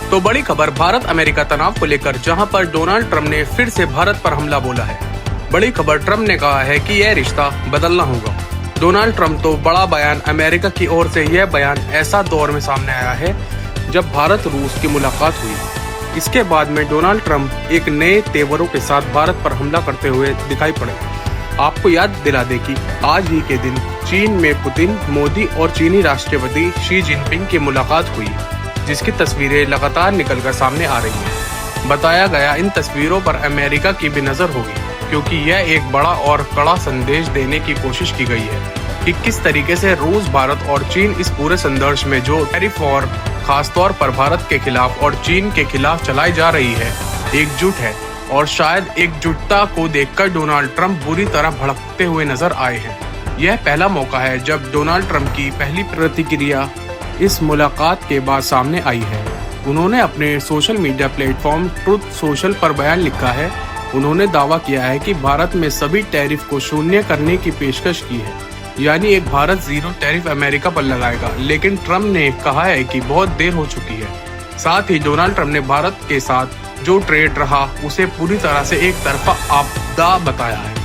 तो बड़ी खबर भारत अमेरिका तनाव को लेकर, जहां पर डोनाल्ड ट्रंप ने फिर से भारत पर हमला बोला है। बड़ी खबर, ट्रंप ने कहा है कि यह रिश्ता बदलना होगा। डोनाल्ड ट्रंप तो बड़ा बयान, अमेरिका की ओर से यह बयान ऐसा दौर में सामने आया है जब भारत रूस की मुलाकात हुई। इसके बाद में डोनाल्ड ट्रंप एक नए तेवरों के साथ भारत पर हमला करते हुए दिखाई पड़े। आपको याद दिला दे कि आज ही के दिन चीन में पुतिन, मोदी और चीनी राष्ट्रपति शी जिनपिंग की मुलाकात हुई, जिसकी तस्वीरें लगातार निकलकर सामने आ रही हैं। बताया गया इन तस्वीरों पर अमेरिका की भी नजर होगी, क्योंकि यह एक बड़ा और कड़ा संदेश देने की कोशिश की गई है कि किस तरीके से रूस, भारत और चीन इस पूरे संघर्ष में जो टैरिफ वॉर खासतौर पर भारत के खिलाफ और चीन के खिलाफ चलाई जा रही है, एकजुट है। और शायद एकजुटता को देखकर डोनाल्ड ट्रंप बुरी तरह भड़कते हुए नजर आए हैं। यह पहला मौका है जब डोनाल्ड ट्रंप की पहली प्रतिक्रिया इस मुलाकात के बाद सामने आई है। उन्होंने अपने social media platform truth social पर बयान लिखा है। उन्होंने दावा किया है कि भारत में सभी टैरिफ को शून्य करने की पेशकश की है, यानी एक भारत जीरो टैरिफ अमेरिका पर लगाएगा। लेकिन ट्रंप ने कहा है कि बहुत देर हो चुकी है। साथ ही डोनाल्ड ट्रंप ने भारत के साथ जो ट्रेड रहा उसे पूरी तरह से एक तरफा आपदा बताया है।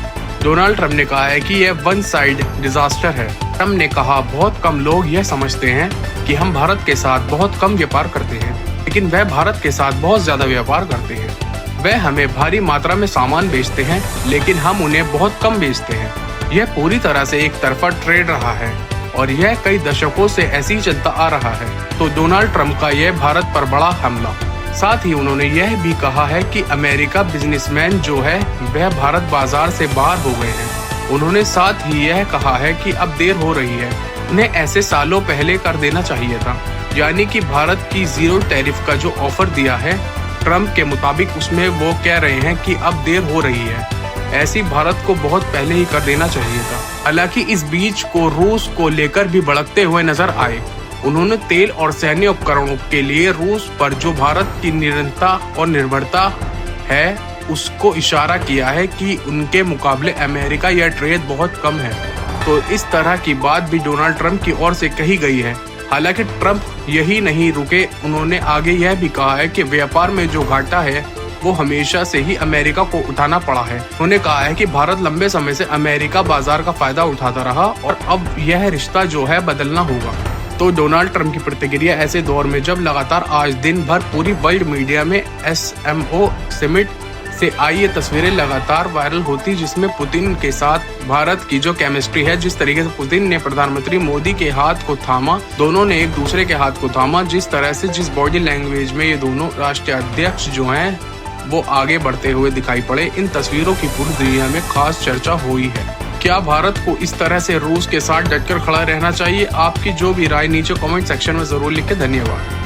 डोनाल्ड ट्रंप ने कहा है कि यह वन साइड डिजास्टर है। ट्रंप ने कहा, बहुत कम लोग यह समझते हैं कि हम भारत के साथ बहुत कम व्यापार करते हैं, लेकिन वह भारत के साथ बहुत ज्यादा व्यापार करते हैं। वह हमें भारी मात्रा में सामान बेचते हैं, लेकिन हम उन्हें बहुत कम बेचते हैं। यह पूरी तरह से एक तरफा ट्रेड रहा है और यह कई दशकों से ऐसे ही चलता आ रहा है। तो डोनाल्ड ट्रंप का यह भारत पर बड़ा हमला। साथ ही उन्होंने यह भी कहा है कि अमेरिका बिजनेसमैन जो है वह भारत बाजार से बाहर हो गए हैं। उन्होंने साथ ही यह कहा है कि अब देर हो रही है, उन्हें ऐसे सालों पहले कर देना चाहिए था, यानी कि भारत की जीरो टैरिफ का जो ऑफर दिया है ट्रंप के मुताबिक, उसमें वो कह रहे हैं कि अब देर हो रही है। ऐसी भारत को बहुत पहले ही कर देना चाहिए था। हालांकि इस बीच को रूस को लेकर भी भड़कते हुए नजर आए। उन्होंने तेल और सैन्य उपकरणों के लिए रूस पर जो भारत की निरंतरता और निर्भरता है उसको इशारा किया है कि उनके मुकाबले अमेरिका यह ट्रेड बहुत कम है। तो इस तरह की बात भी डोनाल्ड ट्रंप की ओर से कही गई है। हालांकि ट्रंप यही नहीं रुके, उन्होंने आगे यह भी कहा है कि व्यापार में जो घाटा है वो हमेशा से ही अमेरिका को उठाना पड़ा है। उन्होंने कहा है कि भारत लंबे समय से अमेरिका बाजार का फायदा उठाता रहा और अब यह रिश्ता जो है बदलना होगा। तो डोनाल्ड ट्रंप की प्रतिक्रिया ऐसे दौर में जब लगातार आज दिन भर पूरी वर्ल्ड मीडिया में SMO समिट से आई ये तस्वीरें लगातार वायरल होती, जिसमें पुतिन के साथ भारत की जो केमिस्ट्री है, जिस तरीके से पुतिन ने प्रधानमंत्री मोदी के हाथ को थामा, दोनों ने एक दूसरे के हाथ को थामा, जिस तरह से जिस बॉडी लैंग्वेज में ये दोनों राष्ट्रीय अध्यक्ष जो हैं वो आगे बढ़ते हुए दिखाई पड़े, इन तस्वीरों की पूरी दुनिया में खास चर्चा हुई है। क्या भारत को इस तरह से रूस के साथ डटकर खड़ा रहना चाहिए? आपकी जो भी राय नीचे कमेंट सेक्शन में जरूर लिखें। धन्यवाद।